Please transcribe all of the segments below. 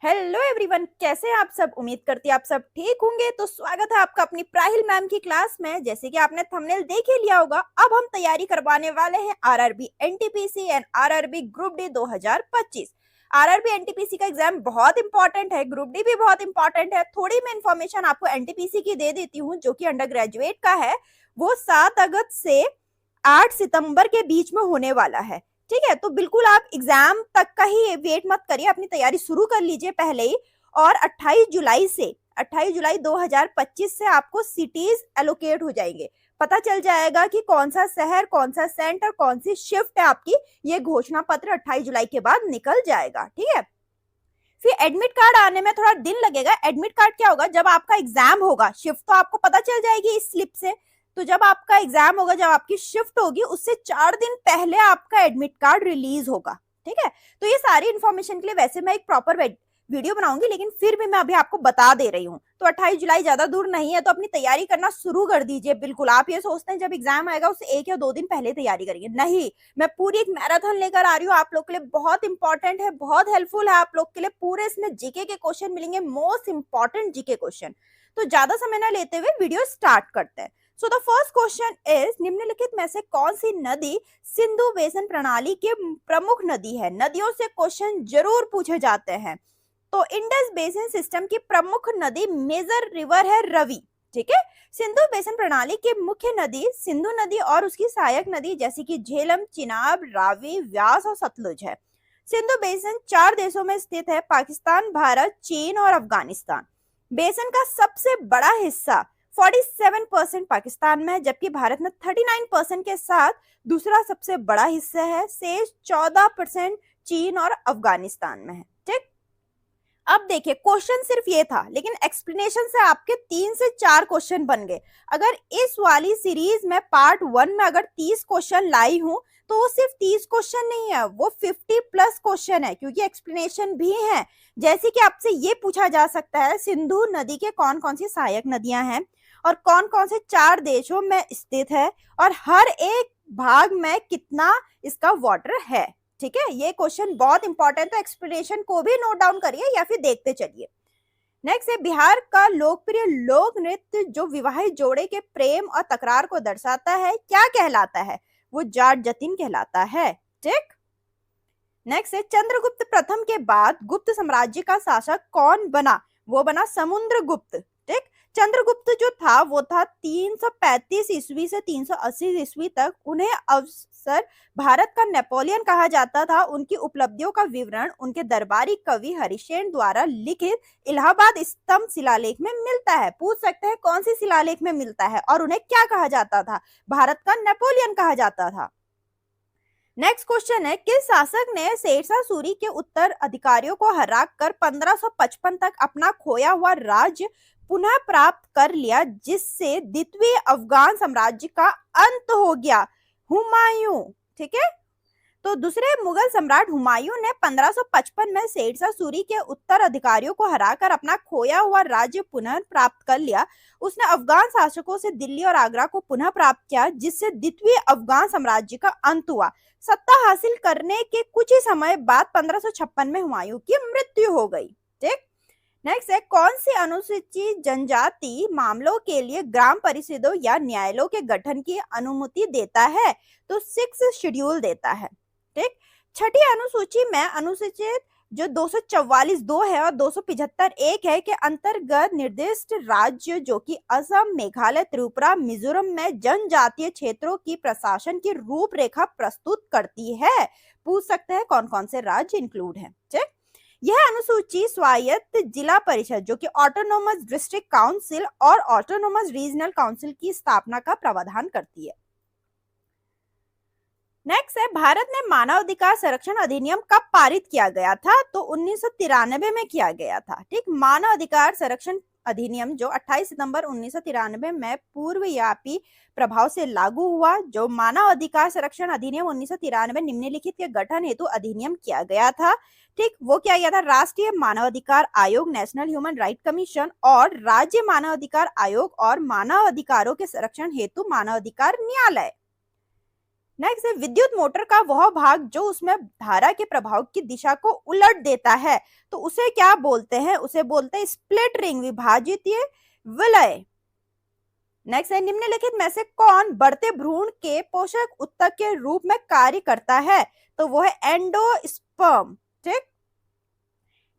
Hello everyone, कैसे हैं आप सब। उम्मीद करती है आप सब ठीक होंगे। तो स्वागत है आपका अपनी प्राहिल मैम की क्लास में। जैसे कि आपने थंबनेल देख ही लिया होगा, अब हम तैयारी करवाने वाले हैं RRB NTPC and RRB group D 2025। RRB NTPC का एग्जाम बहुत इंपॉर्टेंट है, ग्रुप डी भी बहुत इंपॉर्टेंट है। थोड़ी मैं इन्फॉर्मेशन आपको एनटीपीसी की दे देती हूँ, जो कि अंडर ग्रेजुएट का है। वो 7 अगस्त से 8 सितंबर के बीच में होने वाला है। ठीक है, तो बिल्कुल आप एग्जाम तक का ही वेट मत करिए, अपनी तैयारी शुरू कर लीजिए पहले ही। और 28 जुलाई 2025 से आपको सिटीज एलोकेट हो जाएंगे। पता चल जाएगा कि कौन सा शहर, कौन सा सेंटर, कौन सी शिफ्ट है आपकी। ये घोषणा पत्र 28 जुलाई के बाद निकल जाएगा। ठीक है, फिर एडमिट कार्ड आने में थोड़ा दिन लगेगा। एडमिट कार्ड क्या होगा, जब आपका एग्जाम होगा, शिफ्ट तो आपको पता चल जाएगी इस स्लिप से। तो जब आपका एग्जाम होगा, जब आपकी शिफ्ट होगी, उससे 4 दिन पहले आपका एडमिट कार्ड रिलीज होगा। ठीक है, तो ये सारी इंफॉर्मेशन के लिए वैसे मैं एक प्रॉपर वीडियो बनाऊंगी, लेकिन फिर भी मैं अभी आपको बता दे रही हूँ। तो 28 जुलाई ज्यादा दूर नहीं है, तो अपनी तैयारी करना शुरू कर दीजिए। बिल्कुल आप ये सोचते हैं जब एग्जाम आएगा उससे 1 या 2 दिन पहले तैयारी करेंगे, नहीं। मैं पूरी एक मैराथन लेकर आ रही हूँ आप लोग के लिए। बहुत इंपॉर्टेंट है, बहुत हेल्पफुल है आप लोग के लिए। पूरे इसमें जीके के क्वेश्चन मिलेंगे, मोस्ट इंपॉर्टेंट जीके क्वेश्चन। तो ज्यादा समय ना लेते हुए वीडियो स्टार्ट करते हैं। So the first question is, निम्नलिखित में से कौन सी नदी सिंधु बेसिन प्रणाली की प्रमुख नदी है। नदियों से क्वेश्चन जरूर पूछे जाते हैं। तो इंडस बेसिन सिस्टम की प्रमुख नदी मेजर रिवर है रवि। ठीक है, सिंधु बेसिन प्रणाली की मुख्य नदी सिंधु नदी और उसकी सहायक नदी जैसे कि झेलम, चिनाब, रावी, व्यास और सतलुज है। सिंधु बेसिन 4 देशों में स्थित है, पाकिस्तान, भारत, चीन और अफगानिस्तान। बेसिन का सबसे बड़ा हिस्सा 47% पाकिस्तान में है, जबकि भारत में 39% के साथ दूसरा सबसे बड़ा हिस्सा है। शेष 14% चीन और अफगानिस्तान में है। ठीक, अब देखिए क्वेश्चन सिर्फ ये था, लेकिन एक्सप्लेनेशन से आपके 3 से 4 क्वेश्चन बन गए। अगर इस वाली सीरीज में पार्ट 1 में अगर 30 क्वेश्चन लाई हूं, तो वो सिर्फ 30 क्वेश्चन नहीं है, वो 50 प्लस क्वेश्चन है, क्योंकि एक्सप्लेनेशन भी है। जैसे कि आपसे ये पूछा जा सकता है, सिंधु नदी के कौन कौन सी सहायक नदियां हैं और कौन कौन से 4 देशों में स्थित है, और हर एक भाग में कितना इसका वाटर है। ठीक है, ये क्वेश्चन बहुत इंपॉर्टेंट है, एक्सप्लेनेशन को भी नोट डाउन करिए या फिर देखते चलिए। नेक्स्ट है, बिहार का लोकप्रिय लोक नृत्य जो विवाहित जोड़े के प्रेम और तकरार को दर्शाता है, क्या कहलाता है। वो जाट जतिन कहलाता है। ठीक, नेक्स्ट है, चंद्रगुप्त प्रथम के बाद गुप्त साम्राज्य का शासक कौन बना। वो बना समुद्रगुप्त। ठीक, चंद्रगुप्त जो था वो था 335 ईस्वी से 380 ईस्वी तक। उन्हें अवसर भारत का नेपोलियन कहा जाता था। उनकी उपलब्धियों का विवरण उनके दरबारी कवि हरिशेन द्वारा लिखित इलाहाबाद स्तंभ शिलालेख में मिलता है। पूछ सकते हैं कौन सी शिलालेख में मिलता है और उन्हें क्या कहा जाता था। भारत का नेपोलियन कहा जाता था। नेक्स्ट क्वेश्चन है, किस शासक ने शेरशाह सूरी के उत्तर अधिकारियों को हराकर 1555 तक अपना खोया हुआ राज्य पुनः प्राप्त कर लिया, जिससे द्वितीय अफगान साम्राज्य का अंत हो गया। हुमायूं। ठीक है, तो दूसरे मुगल सम्राट हुमायूं ने 1555 में शेरशाह सूरी के उत्तर अधिकारियों को हराकर अपना खोया हुआ राज्य पुनः प्राप्त कर लिया। उसने अफगान शासकों से दिल्ली और आगरा को पुनः प्राप्त किया, जिससे द्वितीय अफगान साम्राज्य का अंत हुआ। सत्ता हासिल करने के कुछ ही समय बाद 1556 में हुमायूं की मृत्यु हो गई। ठीक, नेक्स्ट है, कौन सी अनुसूचित जनजाति मामलों के लिए ग्राम परिषदों या न्यायालयों के गठन की अनुमति देता है। तो 6 शेड्यूल देता है। ठीक, छठी अनुसूची में अनुसूचित जो 244(2) है और 275(1) है के अंतर्गत निर्दिष्ट राज्य जो कि असम, मेघालय, त्रिपुरा, मिजोरम में जनजातीय क्षेत्रों की प्रशासन की रूपरेखा प्रस्तुत करती है। पूछ सकते हैं कौन कौन से राज्य इंक्लूड हैं। ठीक, यह अनुसूची स्वायत्त जिला परिषद जो कि ऑटोनोमस डिस्ट्रिक्ट काउंसिल और ऑटोनोमस रीजनल काउंसिल की स्थापना का प्रावधान करती है। नेक्स्ट है, भारत में मानवाधिकार संरक्षण अधिनियम कब पारित किया गया था। तो 1993 में किया गया था। ठीक, मानवाधिकार संरक्षण अधिनियम जो 28 सितंबर 1993 में पूर्वव्यापी प्रभाव से लागू हुआ। जो मानव अधिकार संरक्षण अधिनियम 1993 निम्नलिखित के गठन हेतु अधिनियम किया गया था। ठीक, वो किया गया था राष्ट्रीय मानवाधिकार आयोग, नेशनल ह्यूमन राइट कमीशन, और राज्य मानवाधिकार आयोग और मानव अधिकारों के संरक्षण हेतु मानवाधिकार न्यायालय। नेक्स्ट है विद्युत मोटर का वह भाग जो उसमें धारा के प्रभाव की दिशा को उलट देता है, तो उसे क्या बोलते हैं? उसे बोलते हैं स्प्लिट रिंग, विभाजितीय विलय। नेक्स्ट है निम्नलिखित में से कौन बढ़ते भ्रूण के पोषक उत्तक के रूप में कार्य करता है? तो वो है एंडोस्पर्म। ठीक।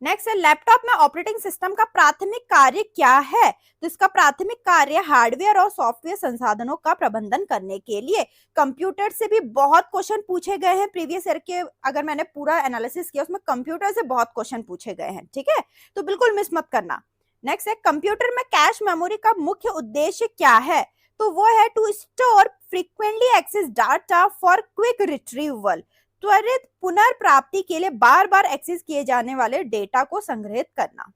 नेक्स्ट है लैपटॉप में ऑपरेटिंग सिस्टम का प्राथमिक कार्य क्या है? तो इसका प्राथमिक कार्य हार्डवेयर और सॉफ्टवेयर संसाधनों का प्रबंधन करने के लिए। कंप्यूटर से भी बहुत क्वेश्चन पूछे गए हैं प्रीवियस ईयर के, अगर मैंने पूरा एनालिसिस किया उसमें कंप्यूटर से बहुत क्वेश्चन पूछे गए हैं। ठीक है, तो बिल्कुल मिस मत करना। नेक्स्ट है कंप्यूटर में कैश मेमोरी का मुख्य उद्देश्य क्या है? तो वो है to store frequently access data for quick retrieval, त्वरित पुनर्प्राप्ति के लिए बार बार एक्सेस किए जाने वाले डेटा को संग्रहित करना।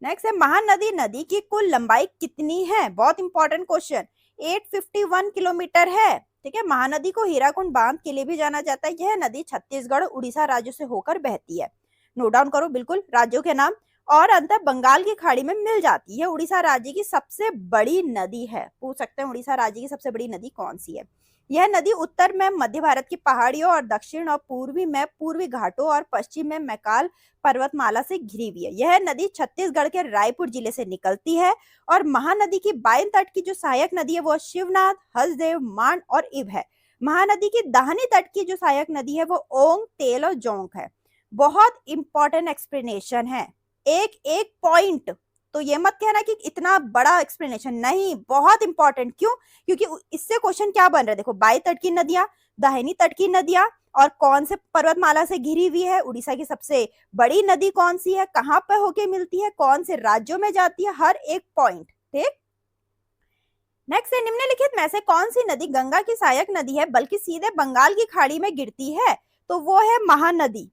नेक्स्ट है महानदी नदी की कुल लंबाई कितनी है? बहुत इंपॉर्टेंट क्वेश्चन। 851 किलोमीटर है। ठीक है, महानदी को हीराकुंड बांध के लिए भी जाना जाता है। यह नदी छत्तीसगढ़ उड़ीसा राज्यों से होकर बहती है। नोट डाउन करो बिल्कुल राज्यों के नाम, और अंत बंगाल की खाड़ी में मिल जाती है। उड़ीसा राज्य की सबसे बड़ी नदी है। पूछ सकते हैं उड़ीसा राज्य की सबसे बड़ी नदी कौन सी है? यह नदी उत्तर में मध्य भारत की पहाड़ियों और दक्षिण और पूर्वी में पूर्वी घाटों और पश्चिम में मैकाल पर्वतमाला से घिरी हुई है। यह नदी छत्तीसगढ़ के रायपुर जिले से निकलती है। और महानदी की बाएं तट की जो सहायक नदी है वो शिवनाथ, हसदेव, मान और इब है। महानदी की दाहिनी तट की जो सहायक नदी है वो ओंग, तेल और जोंक है। बहुत इंपॉर्टेंट एक्सप्लेनेशन है, एक एक पॉइंट, तो ये मत कहना कि इतना बड़ा एक्सप्लेनेशन नहीं, बहुत इंपॉर्टेंट। क्यों? क्योंकि इससे क्वेश्चन क्या बन रहा है, देखो बाएं तट की नदियां, दाहिनी तट की नदियां, और कौन से पर्वतमाला से घिरी हुई है, उड़ीसा की सबसे बड़ी नदी कौन सी है, कहां पे होके मिलती है, कौन से राज्यों में जाती है, हर एक पॉइंट। ठीक। नेक्स्ट है निम्नलिखित में से कौन सी नदी गंगा की सहायक नदी है बल्कि सीधे बंगाल की खाड़ी में गिरती है? तो वो है महानदी।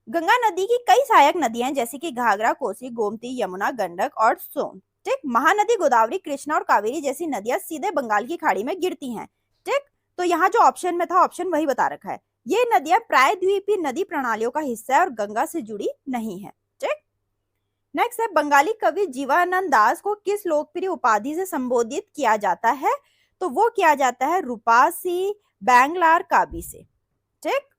गंगा नदी की कई सहायक नदियां जैसे कि घाघरा, कोसी, गोमती, यमुना, गंडक और सोन। ठीक। महानदी गोदावरी, कृष्णा और कावेरी जैसी नदियां सीधे बंगाल की खाड़ी में गिरती हैं। ठीक। तो यहाँ जो ऑप्शन में था ऑप्शन वही बता रखा है। ये नदियां प्रायद्वीपीय नदी प्रणालियों का हिस्सा है और गंगा से जुड़ी नहीं है। ठीक। नेक्स्ट है बंगाली कवि जीवानंद दास को किस लोकप्रिय उपाधि से संबोधित किया जाता है? तो वो किया जाता है रूपासी बैंगलार काबी से। ठीक।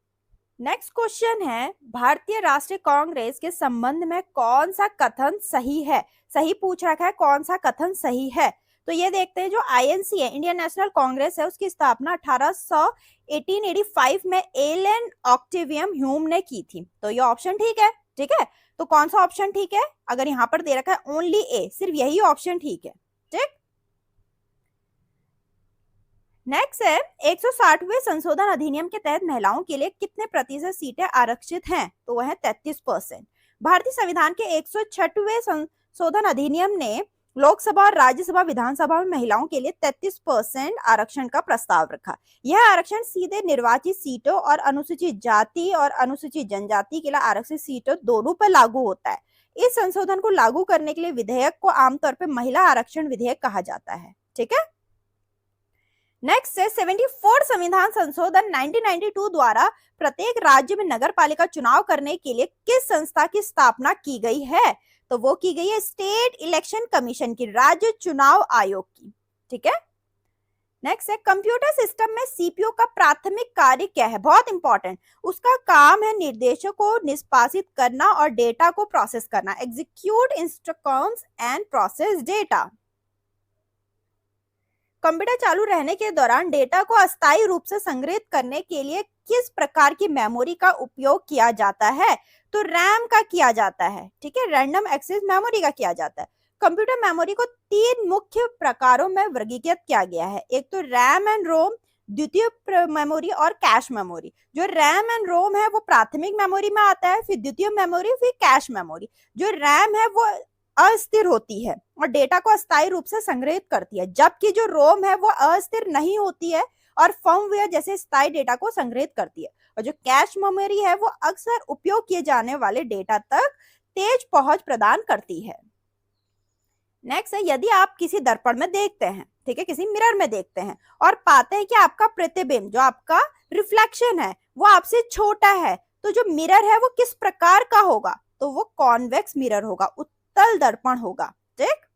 नेक्स्ट क्वेश्चन है भारतीय राष्ट्रीय कांग्रेस के संबंध में कौन सा कथन सही है? सही पूछ रखा है, कौन सा कथन सही है? तो ये देखते हैं, जो आईएनसी है, इंडियन नेशनल कांग्रेस है, उसकी स्थापना 1885 में एलन ऑक्टेवियम ह्यूम ने की थी। तो ये ऑप्शन ठीक है। ठीक है, तो कौन सा ऑप्शन ठीक है? अगर यहाँ पर दे रखा है ओनली ए, सिर्फ यही ऑप्शन ठीक है। ठीक। नेक्स्ट है 160वें संशोधन अधिनियम के तहत महिलाओं के लिए कितने प्रतिशत सीटें आरक्षित हैं? तो वह है 33%। भारतीय संविधान के 106वें संशोधन अधिनियम ने लोकसभा और राज्यसभा विधानसभा में महिलाओं के लिए 33% आरक्षण का प्रस्ताव रखा। यह आरक्षण सीधे निर्वाचित सीटों और अनुसूचित जाति और अनुसूचित जनजाति के लिए आरक्षित सीटों दोनों पर लागू होता है। इस संशोधन को लागू करने के लिए विधेयक को आमतौर पर महिला आरक्षण विधेयक कहा जाता है। ठीक है। नेक्स्ट है 74 संविधान संशोधन 1992 द्वारा प्रत्येक राज्य में नगर पालिका चुनाव करने के लिए किस संस्था की स्थापना की गई है? तो वो की गई है स्टेट इलेक्शन कमीशन की, राज्य चुनाव आयोग की। ठीक है। नेक्स्ट है कंप्यूटर सिस्टम में सीपीयू का प्राथमिक कार्य क्या है? बहुत इंपॉर्टेंट। उसका काम है निर्देशों को निष्पादित करना और डेटा को प्रोसेस करना, execute instructions and process data. Computer चालू रहने के दौरान डेटा को अस्थायी रूप से संग्रहित करने के लिए किस प्रकार की मेमोरी का उपयोग किया जाता है? तो रैम का किया जाता है। ठीक है, रैंडम एक्सेस मेमोरी का किया जाता है। कंप्यूटर मेमोरी को 3 मुख्य प्रकारों में वर्गीकृत किया गया है। एक तो रैम एंड रोम, द्वितीय मेमोरी और कैश मेमोरी। जो रैम एंड रोम है वो प्राथमिक मेमोरी में आता है, फिर द्वितीय मेमोरी, फिर कैश मेमोरी। जो रैम है वो अस्थिर होती है और डेटा को अस्थायी रूप से संग्रहित करती है, जबकि जो रोम है वो अस्थिर नहीं होती है और फर्मवेयर जैसे स्थायी डेटा को संग्रहित करती है। और जो कैश मेमोरी है वो अक्सर उपयोग किए जाने वाले डेटा तक तेज पहुंच प्रदान करती है। नेक्स्ट है यदि आप किसी दर्पण में देखते हैं, ठीक है, किसी मिरर में देखते हैं और पाते हैं कि आपका प्रतिबिंब, जो आपका रिफ्लेक्शन है, वो आपसे छोटा है, तो जो मिरर है वो किस प्रकार का होगा? तो वो कॉन्वेक्स मिरर होगा, उत्तल दर्पण होगा। ठीक।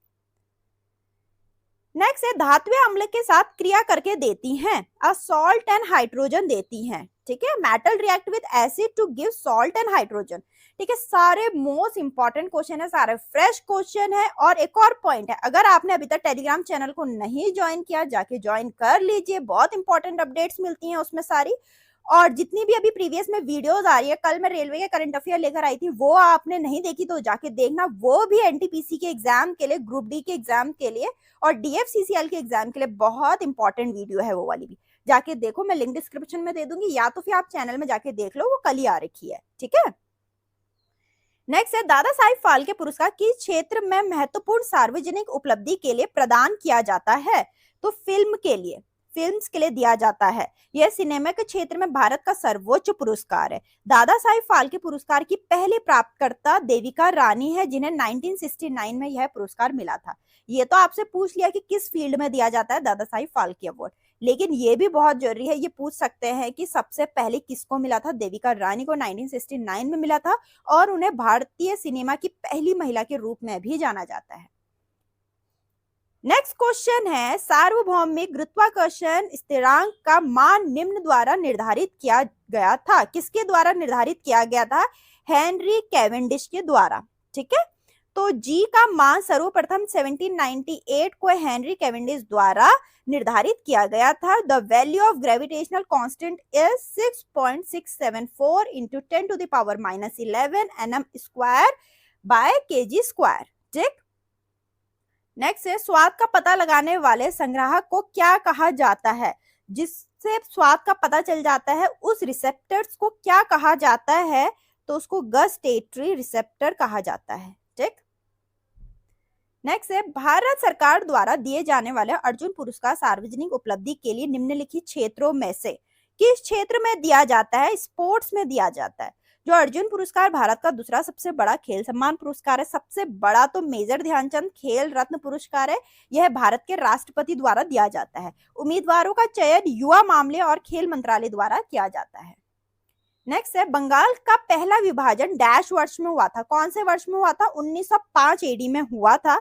नेक्स्ट है धात्विक अम्ल के साथ क्रिया करके देती हैं, अ सॉल्ट एंड हाइड्रोजन देती हैं। ठीक है, metal react with acid to give salt and hydrogen. ठीक है, सारे मोस्ट इंपॉर्टेंट क्वेश्चन है, सारे फ्रेश क्वेश्चन है। और एक और पॉइंट है, अगर आपने अभी तक टेलीग्राम चैनल को नहीं ज्वाइन किया, जाके ज्वाइन कर लीजिए, बहुत इंपॉर्टेंट अपडेट्स मिलती हैं उसमें सारी। और जितनी भी अभी प्रीवियस में वीडियोस आ रही है, कल मैं रेलवे के करंट अफेयर लेकर आई थी, वो आपने नहीं देखी तो जाके देखना, वो भी एनटीपीसी के एग्जाम के लिए, ग्रुप डी के एग्जाम के लिए और डीएफसीसीएल के एग्जाम के लिए बहुत इंपॉर्टेंट वीडियो है, वो वाली भी जाके देखो। मैं लिंक डिस्क्रिप्शन में दे दूंगी, या तो फिर आप चैनल में जाके देख लो, वो कल ही आ रखी है। ठीक है, नेक्स्ट है दादा साहिब फाल्के पुरस्कार किस क्षेत्र में महत्वपूर्ण सार्वजनिक उपलब्धि के लिए प्रदान किया जाता है? तो फिल्म्स के लिए दिया जाता है। यह सिनेमा के क्षेत्र में भारत का सर्वोच्च पुरस्कार है। दादा साहिब फाल्के पुरस्कार की पहली प्राप्तकर्ता देविका रानी है, जिन्हें 1969 में यह पुरस्कार मिला था। ये तो आपसे पूछ लिया कि किस फील्ड में दिया जाता है दादा साहिब फाल्के अवार्ड, लेकिन ये भी बहुत जरूरी है, ये पूछ सकते हैं कि सबसे पहले किसको मिला था? देविका रानी को 1969 में मिला था, और उन्हें भारतीय सिनेमा की पहली महिला के रूप में भी जाना जाता है। नेक्स्ट क्वेश्चन है, सार्वभौमिक गुरुत्वाकर्षण स्थिरांक का मान निम्न द्वारा निर्धारित किया गया था। किसके द्वारा निर्धारित किया गया था? हेनरी कैवेंडिश के द्वारा। ठीक है, तो जी का मान सर्वप्रथम 1798 को हेनरी कैवेंडिश द्वारा निर्धारित किया गया था। The value of gravitational constant is 6.674 into 10 to the power -11 nm square by kg square. ठीक, नेक्स्ट है, स्वाद का पता लगाने वाले संग्राहक को क्या कहा जाता है? जिससे स्वाद का पता चल जाता है, उस रिसेप्टर्स को क्या कहा जाता है? तो उसको गस्टेटरी रिसेप्टर कहा जाता है। ठीक, नेक्स्ट है, भारत सरकार द्वारा दिए जाने वाले अर्जुन पुरस्कार सार्वजनिक उपलब्धि के लिए निम्नलिखित क्षेत्रों में से किस क्षेत्र में दिया जाता है? स्पोर्ट्स में दिया जाता है। जो अर्जुन पुरस्कार भारत का दूसरा सबसे बड़ा खेल सम्मान पुरस्कार है। सबसे बड़ा तो मेजर ध्यानचंद खेल रत्न पुरस्कार है, यह भारत के राष्ट्रपति द्वारा दिया जाता है। उम्मीदवारों का चयन युवा मामले और खेल मंत्रालय द्वारा किया जाता है। नेक्स्ट है, बंगाल का पहला विभाजन डैश वर्ष में हुआ था। कौन से वर्ष में हुआ था? 1905 एडी में हुआ था।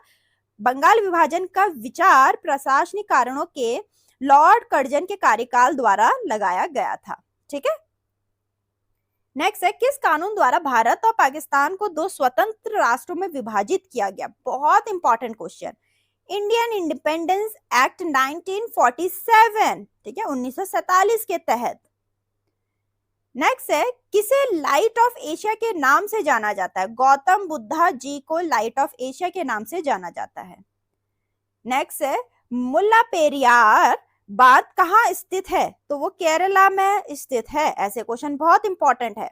बंगाल विभाजन का विचार प्रशासनिक कारणों के लॉर्ड कर्जन के कार्यकाल द्वारा लगाया गया था। ठीक है, नेक्स्ट है, किस कानून द्वारा भारत और पाकिस्तान को दो स्वतंत्र राष्ट्रों में विभाजित किया गया? बहुत important question. Indian independence act 1947। ठीक है, 1947 के तहत। नेक्स्ट है, किसे लाइट ऑफ एशिया के नाम से जाना जाता है? गौतम बुद्धा जी को लाइट ऑफ एशिया के नाम से जाना जाता है। नेक्स्ट है, मुल्ला पेरियार बांध कहाँ स्थित है? तो वो केरला में स्थित है। ऐसे क्वेश्चन बहुत इंपॉर्टेंट है।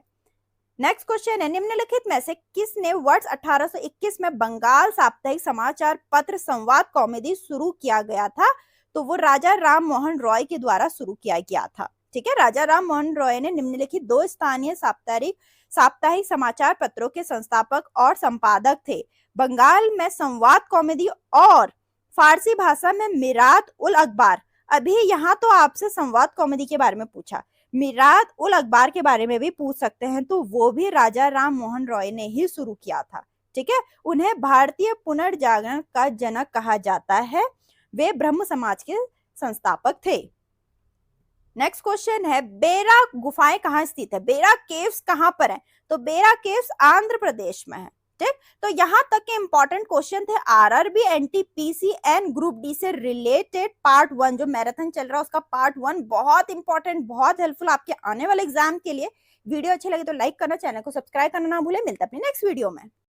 नेक्स्ट क्वेश्चन है, निम्नलिखित में से किसने वर्ष 1821 में बंगाल साप्ताहिक समाचार पत्र संवाद कॉमेडी शुरू किया गया था? तो वो राजा राम मोहन रॉय के द्वारा शुरू किया गया था। ठीक है, राजा राम मोहन रॉय ने निम्नलिखित दो स्थानीय साप्ताहिक समाचार पत्रों के संस्थापक और संपादक थे। बंगाल में संवाद कॉमेडी और फारसी भाषा में मिरात उल अखबार। अभी यहाँ तो आपसे संवाद कॉमेडी के बारे में पूछा, मिरात उल अखबार के बारे में भी पूछ सकते हैं, तो वो भी राजा राम मोहन रॉय ने ही शुरू किया था। ठीक है, उन्हें भारतीय पुनर्जागरण का जनक कहा जाता है। वे ब्रह्म समाज के संस्थापक थे। नेक्स्ट क्वेश्चन है, बेरा गुफाएं कहाँ स्थित है? बेरा केव्स कहाँ पर है? तो बेरा केव्स आंध्र प्रदेश में है। ठीक, तो यहाँ तक के इंपॉर्टेंट क्वेश्चन थे RRB, NTPC and group D से रिलेटेड पार्ट 1 जो मैराथन चल रहा है उसका पार्ट 1 बहुत इंपॉर्टेंट, बहुत हेल्पफुल आपके आने वाले एग्जाम के लिए। वीडियो अच्छी लगे तो लाइक करना, चैनल को सब्सक्राइब करना ना भूले। मिलते हैं अपने नेक्स्ट वीडियो में।